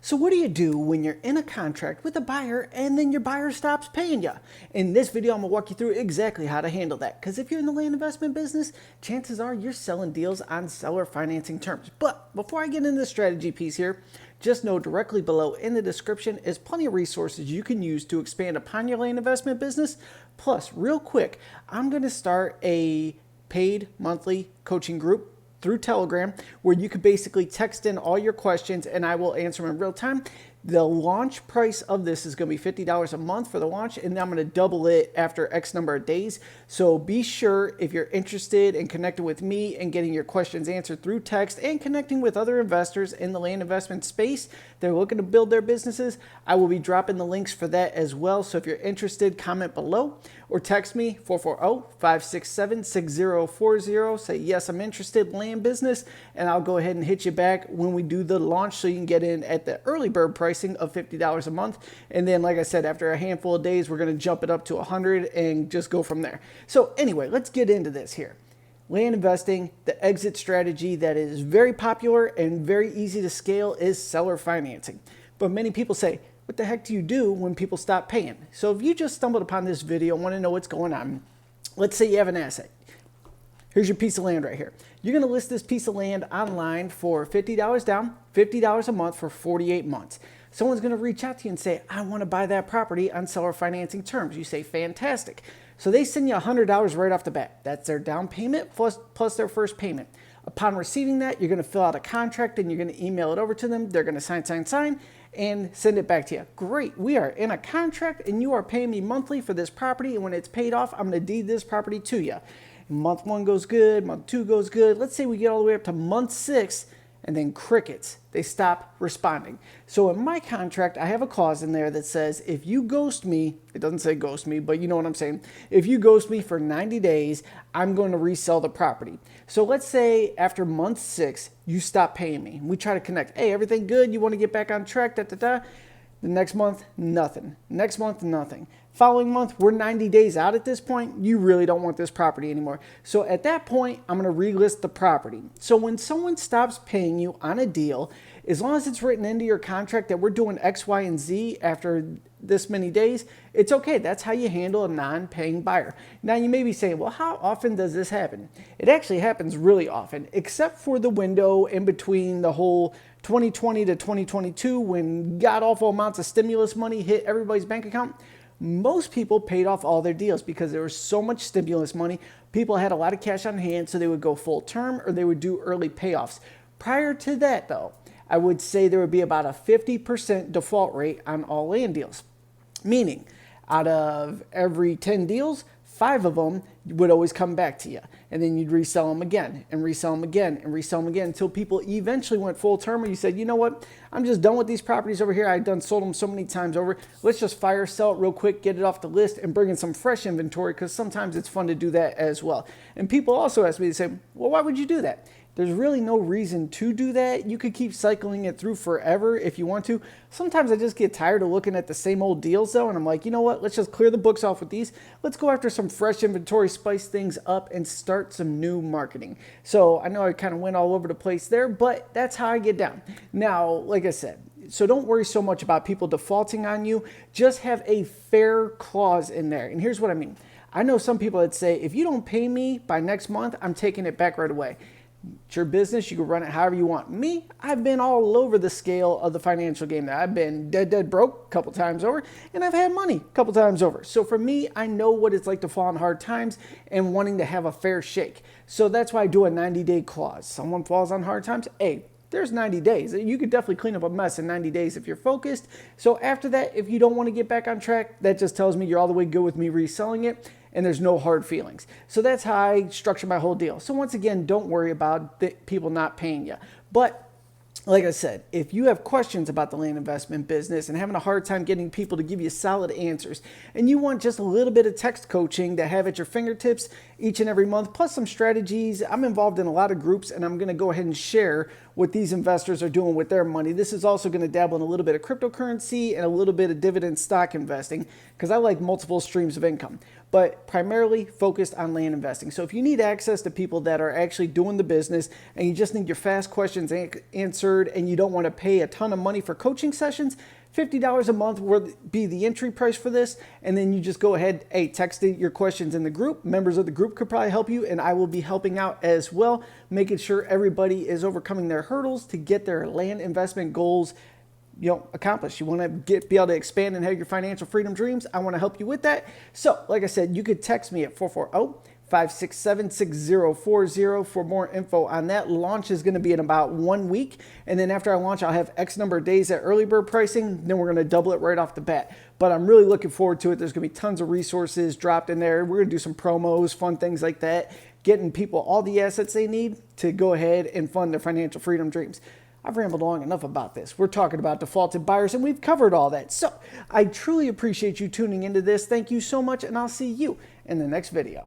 So what do you do when you're in a contract with a buyer and then your buyer stops paying you? In this video, I'm gonna walk you through exactly how to handle that. Because if you're in the land investment business, chances are you're selling deals on seller financing terms. But before I get into the strategy piece here, just know directly below in the description is plenty of resources you can use to expand upon your land investment business. Plus, real quick, I'm gonna start a paid monthly coaching group through Telegram, where you could basically text in all your questions and I will answer them in real time. The launch price of this is going to be $50 a month for the launch, and then I'm going to double it after X number of days. So be sure, if you're interested in connecting with me and getting your questions answered through text and connecting with other investors in the land investment space, they're looking to build their businesses, I will be dropping the links for that as well. So if you're interested, comment below or text me 440-567-6040. Say, yes, I'm interested in land business, and I'll go ahead and hit you back when we do the launch so you can get in at the early bird pricing of $50 a month. And then, like I said, after a handful of days, we're going to jump it up to 100 and just go from there. So anyway, let's get into this here. Land investing, the exit strategy that is very popular and very easy to scale is seller financing. But many people say, what the heck do you do when people stop paying? So if you just stumbled upon this video and want to know what's going on, let's say you have an asset. Here's your piece of land right here. You're going to list this piece of land online for $50 down, $50 a month for 48 months. Someone's going to reach out to you and say, I want to buy that property on seller financing terms. You say, fantastic. So they send you $100 right off the bat. That's their down payment plus their first payment. Upon receiving that, you're going to fill out a contract and you're going to email it over to them. They're going to sign, and send it back to you. Great. We are in a contract and you are paying me monthly for this property. And when it's paid off, I'm going to deed this property to you. Month 1 goes good. Month 2 goes good. Let's say we get all the way up to month 6 and then crickets. They stop responding. So in my contract, I have a clause in there that says, if you ghost me, it doesn't say ghost me, but you know what I'm saying. If you ghost me for 90 days, I'm going to resell the property. So let's say after month 6, you stop paying me. We try to connect. Hey, everything good? You want to get back on track? The next month, nothing. Next month, nothing. Following month, we're 90 days out at this point. You really don't want this property anymore. So at that point, I'm going to relist the property. So when someone stops paying you on a deal, as long as it's written into your contract that we're doing X, Y, and Z after this many days, it's okay. That's how you handle a non-paying buyer. Now you may be saying, well, how often does this happen? It actually happens really often, except for the window in between the whole 2020 to 2022 when god-awful amounts of stimulus money hit everybody's bank account. Most people paid off all their deals because there was so much stimulus money. People had a lot of cash on hand, so they would go full term or they would do early payoffs. Prior to that, though, I would say there would be about a 50% default rate on all land deals. Meaning, out of every 10 deals, 5 of them would always come back to you. And then you'd resell them again and resell them again and resell them again until people eventually went full term and you said, you know what, I'm just done with these properties over here. I've sold them so many times over. Let's just fire sell it real quick, get it off the list and bring in some fresh inventory because sometimes it's fun to do that as well. And people also ask me to say, well, why would you do that? There's really no reason to do that. You could keep cycling it through forever if you want to. Sometimes I just get tired of looking at the same old deals though, and I'm like, you know what? Let's just clear the books off with these. Let's go after some fresh inventory, spice things up, and start some new marketing. So I know I kind of went all over the place there, but that's how I get down. Now, like I said, so don't worry so much about people defaulting on you. Just have a fair clause in there. And here's what I mean. I know some people that say, if you don't pay me by next month, I'm taking it back right away. It's your business. You can run it however you want. Me, I've been all over the scale of the financial game. I've been dead broke a couple times over, and I've had money a couple times over. So for me, I know what it's like to fall on hard times and wanting to have a fair shake. So that's why I do a 90-day clause. Someone falls on hard times, hey, there's 90 days. You could definitely clean up a mess in 90 days if you're focused. So after that, if you don't want to get back on track, that just tells me you're all the way good with me reselling it and there's no hard feelings. So that's how I structure my whole deal. So once again, don't worry about people not paying you. But like I said, if you have questions about the land investment business and having a hard time getting people to give you solid answers, and you want just a little bit of text coaching to have at your fingertips each and every month, plus some strategies, I'm involved in a lot of groups and I'm going to go ahead and share what these investors are doing with their money. This is also going to dabble in a little bit of cryptocurrency and a little bit of dividend stock investing because I like multiple streams of income, but primarily focused on land investing. So if you need access to people that are actually doing the business and you just need your fast questions answered and you don't want to pay a ton of money for coaching sessions, $50 a month will be the entry price for this. And then you just go ahead, text your questions in the group. Members of the group could probably help you, and I will be helping out as well, making sure everybody is overcoming their hurdles to get their land investment goals accomplished. You want to be able to expand and have your financial freedom dreams. I want to help you with that. So like I said, you could text me at 440-567-6040 for more info on that. Launch is going to be in about 1 week. And then after I launch, I'll have X number of days at early bird pricing. Then we're going to double it right off the bat. But I'm really looking forward to it. There's going to be tons of resources dropped in there. We're going to do some promos, fun things like that, getting people all the assets they need to go ahead and fund their financial freedom dreams. I've rambled long enough about this. We're talking about defaulted buyers, and we've covered all that. So I truly appreciate you tuning into this. Thank you so much, and I'll see you in the next video.